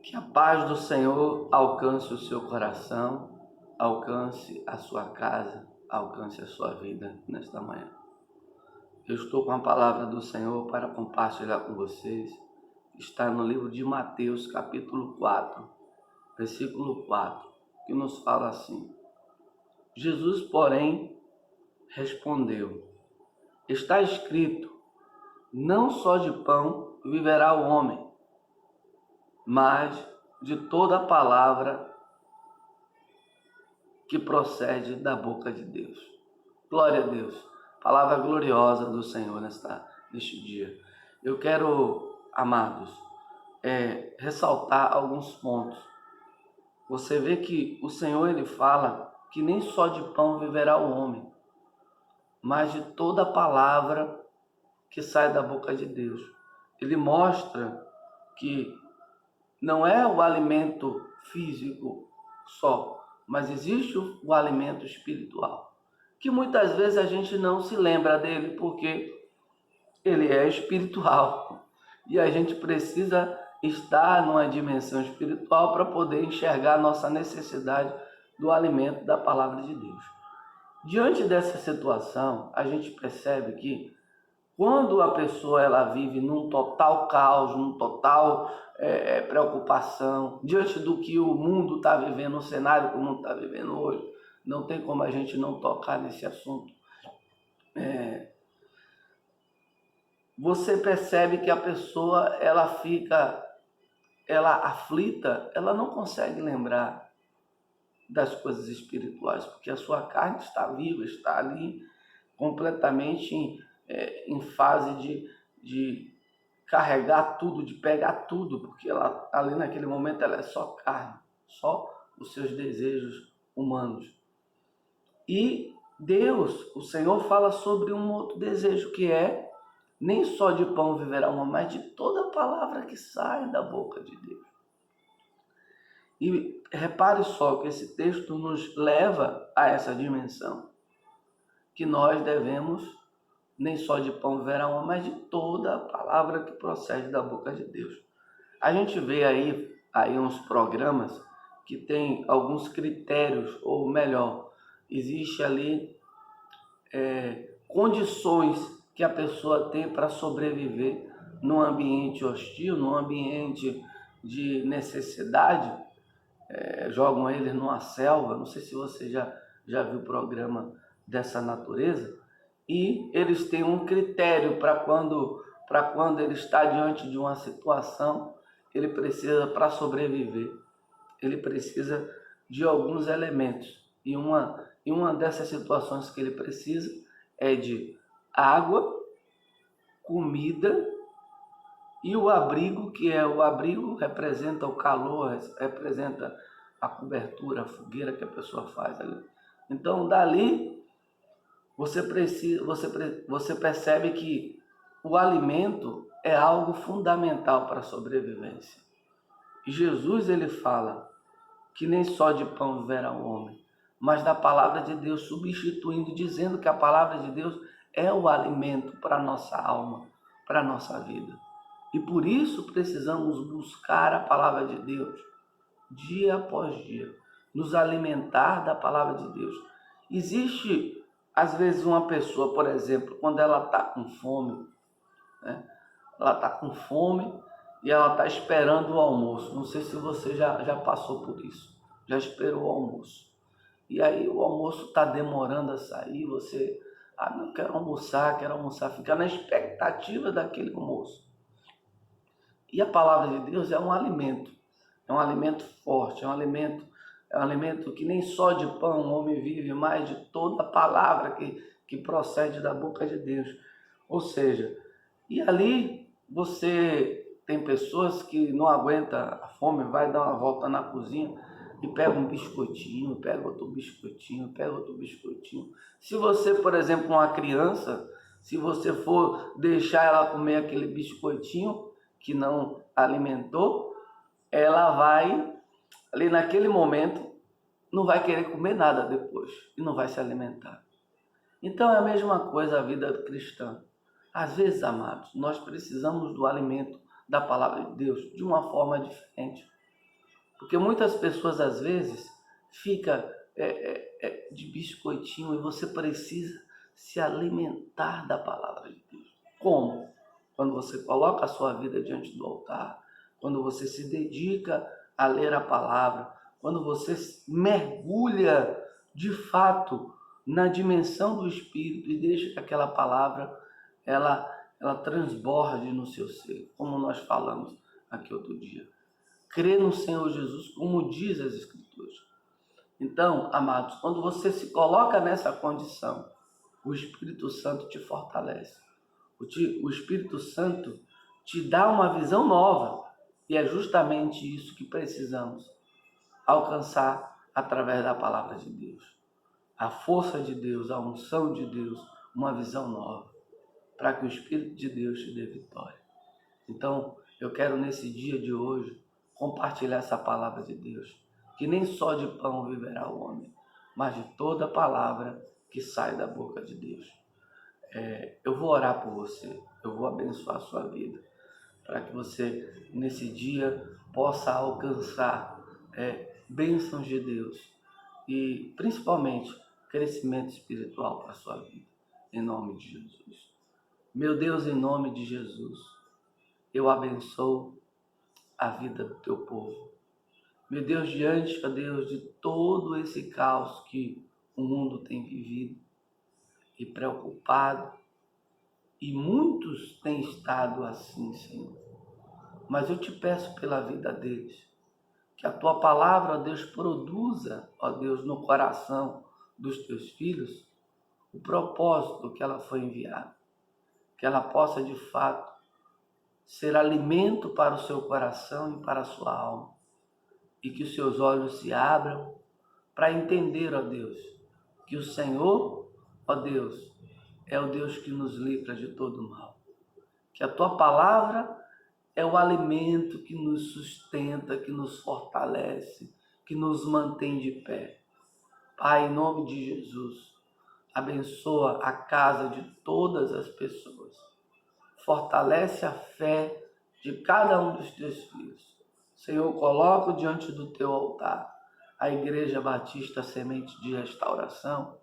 Que a paz do Senhor alcance o seu coração, alcance a sua casa, alcance a sua vida nesta manhã. Eu estou com a palavra do Senhor para compartilhar com vocês. Está no livro de Mateus, capítulo 4, versículo 4, que nos fala assim: Jesus, porém, respondeu: está escrito, não só de pão viverá o homem, mas de toda a palavra que procede da boca de Deus. Glória a Deus. Palavra gloriosa do Senhor neste dia. Eu quero, amados, ressaltar alguns pontos. Você vê que o Senhor, ele fala que nem só de pão viverá o homem, mas de toda a palavra que sai da boca de Deus. Ele mostra que não é o alimento físico só, mas existe o alimento espiritual, que muitas vezes a gente não se lembra dele porque ele é espiritual e a gente precisa estar numa dimensão espiritual para poder enxergar a nossa necessidade do alimento da palavra de Deus. Diante dessa situação, a gente percebe que quando a pessoa ela vive num total caos, num total preocupação, diante do que o mundo está vivendo, o cenário que o mundo está vivendo hoje, não tem como a gente não tocar nesse assunto. Você percebe que a pessoa ela fica aflita, ela não consegue lembrar das coisas espirituais, porque a sua carne está viva, está ali completamente em fase de carregar tudo, de pegar tudo, porque ela ali naquele momento ela é só carne, só os seus desejos humanos. E Deus, o Senhor, fala sobre um outro desejo, que é nem só de pão viverá o homem, mas de toda a palavra que sai da boca de Deus. E repare só que esse texto nos leva a essa dimensão, que nós devemos nem só de pão viverá o homem, mas de toda a palavra que procede da boca de Deus. A gente vê aí uns programas que tem alguns critérios, ou melhor, existe ali condições que a pessoa tem para sobreviver num ambiente hostil, num ambiente de necessidade. Jogam eles numa selva, não sei se você já viu programa dessa natureza, e eles têm um critério para quando ele está diante de uma situação, ele precisa, para sobreviver, ele precisa de alguns elementos, e uma dessas situações que ele precisa é de água, comida e o abrigo, que o abrigo representa o calor, representa a cobertura, a fogueira que a pessoa faz ali. Então, dali, você percebe que o alimento é algo fundamental para a sobrevivência. E Jesus, ele fala que nem só de pão viverá o homem, mas da palavra de Deus, substituindo, dizendo que a palavra de Deus é o alimento para a nossa alma, para a nossa vida. E por isso precisamos buscar a palavra de Deus, dia após dia, nos alimentar da palavra de Deus. Existe, às vezes, uma pessoa, por exemplo, quando ela está com fome, né? Ela está com fome e ela está esperando o almoço. Não sei se você já passou por isso, já esperou o almoço. E aí o almoço está demorando a sair, você, não quero almoçar, fica na expectativa daquele almoço. E a palavra de Deus é um alimento forte, é um alimento que nem só de pão o homem vive, mas de toda a palavra que procede da boca de Deus. Ou seja, e ali você tem pessoas que não aguentam a fome, vai dar uma volta na cozinha e pega um biscoitinho, pega outro biscoitinho. Se você, por exemplo, uma criança, se você for deixar ela comer aquele biscoitinho que não alimentou, ela vai, ali naquele momento, não vai querer comer nada depois e não vai se alimentar. Então é a mesma coisa a vida cristã. Às vezes, amados, nós precisamos do alimento da palavra de Deus de uma forma diferente. Porque muitas pessoas, às vezes, fica de biscoitinho e você precisa se alimentar da palavra de Deus. Como? Quando você coloca a sua vida diante do altar, quando você se dedica a ler a palavra, quando você mergulha de fato na dimensão do Espírito e deixa que aquela palavra ela transborde no seu ser, como nós falamos aqui outro dia. Crê no Senhor Jesus, como diz as Escrituras. Então, amados, quando você se coloca nessa condição, o Espírito Santo te fortalece. O Espírito Santo te dá uma visão nova. E é justamente isso que precisamos alcançar através da palavra de Deus. A força de Deus, a unção de Deus, uma visão nova, para que o Espírito de Deus te dê vitória. Então, eu quero nesse dia de hoje compartilhar essa palavra de Deus, que nem só de pão viverá o homem, mas de toda palavra que sai da boca de Deus. Eu vou orar por você, eu vou abençoar a sua vida, para que você, nesse dia, possa alcançar bênçãos de Deus e, principalmente, crescimento espiritual para a sua vida, em nome de Jesus. Meu Deus, em nome de Jesus, eu abençoo a vida do teu povo. Meu Deus, diante, ó Deus, de todo esse caos que o mundo tem vivido e preocupado, e muitos têm estado assim, Senhor. Mas eu te peço pela vida deles, que a tua palavra, ó Deus, produza, ó Deus, no coração dos teus filhos o propósito que ela foi enviada. Que ela possa, de fato, ser alimento para o seu coração e para a sua alma. E que os seus olhos se abram para entender, ó Deus, que o Senhor, ó Deus, é o Deus que nos livra de todo mal. Que a tua palavra é o alimento que nos sustenta, que nos fortalece, que nos mantém de pé. Pai, em nome de Jesus, abençoa a casa de todas as pessoas. Fortalece a fé de cada um dos teus filhos. Senhor, coloco diante do teu altar a Igreja Batista Semente de Restauração,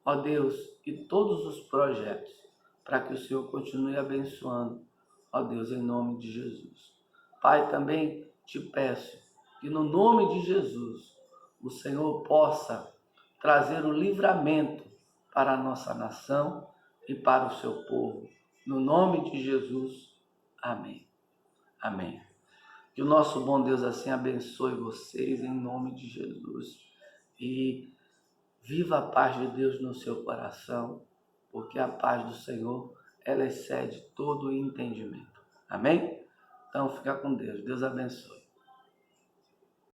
ó Deus, e todos os projetos, para que o Senhor continue abençoando, ó Deus, em nome de Jesus. Pai, também te peço que no nome de Jesus o Senhor possa trazer o livramento para a nossa nação e para o seu povo. No nome de Jesus, amém. Amém. Que o nosso bom Deus assim abençoe vocês em nome de Jesus. E viva a paz de Deus no seu coração, porque a paz do Senhor, ela excede todo o entendimento. Amém? Então fica com Deus. Deus abençoe.